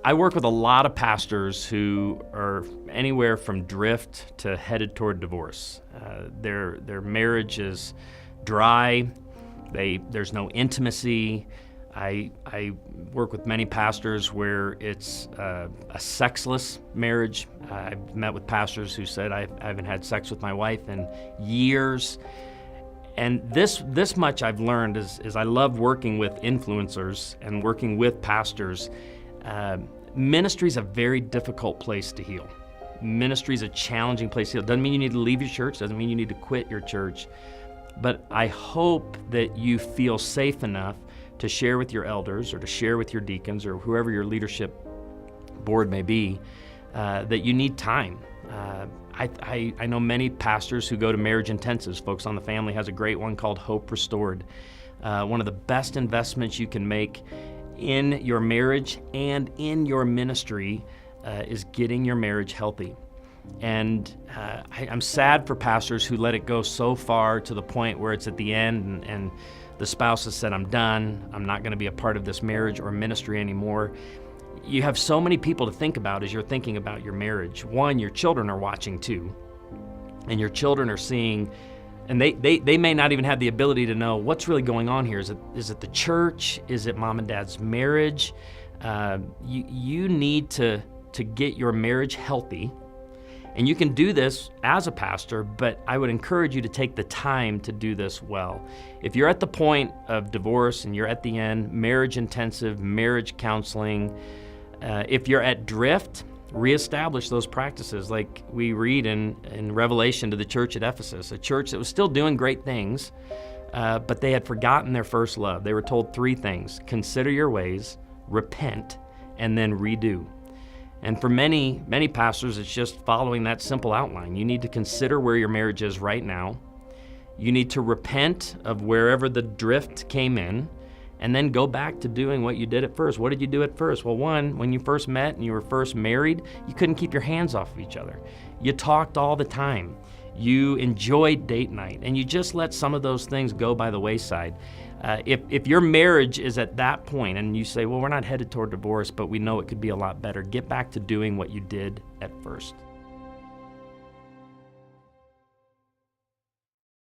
I work with a lot of pastors who are anywhere from drift to headed toward divorce. Their marriage is dry. There's no intimacy. I work with many pastors where it's a sexless marriage. I've met with pastors who said, I haven't had sex with my wife in years. And this much I've learned is I love working with influencers and working with pastors. Ministry is a very difficult place to heal. Ministry is a challenging place to heal. Doesn't mean you need to leave your church, doesn't mean you need to quit your church. But I hope that you feel safe enough to share with your elders or to share with your deacons or whoever your leadership board may be, that you need time. I know many pastors who go to marriage intensives. Focus on the Family has a great one called Hope Restored. One of the best investments you can make in your marriage and in your ministry is getting your marriage healthy. And I'm sad for pastors who let it go so far to the point where it's at the end and the spouse has said, I'm done, I'm not going to be a part of this marriage or ministry anymore. You have so many people to think about as you're thinking about your marriage. One, your children are watching too, and your children are seeing, and they may not even have the ability to know what's really going on here. Is it the church? Is it mom and dad's marriage? You need to get your marriage healthy. And you can do this as a pastor, but I would encourage you to take the time to do this well. If you're at the point of divorce and you're at the end, marriage intensive, marriage counseling, if you're at drift, reestablish those practices like we read in Revelation to the church at Ephesus, a church that was still doing great things, but they had forgotten their first love. They were told 3 things: consider your ways, repent, and then redo. And for many, many pastors, it's just following that simple outline. You need to consider where your marriage is right now. You need to repent of wherever the drift came in, and then go back to doing what you did at first. What did you do at first? Well, one, when you first met and you were first married, you couldn't keep your hands off of each other. You talked all the time. You enjoyed date night, and you just let some of those things go by the wayside. If your marriage is at that point and you say, well, we're not headed toward divorce, but we know it could be a lot better, get back to doing what you did at first.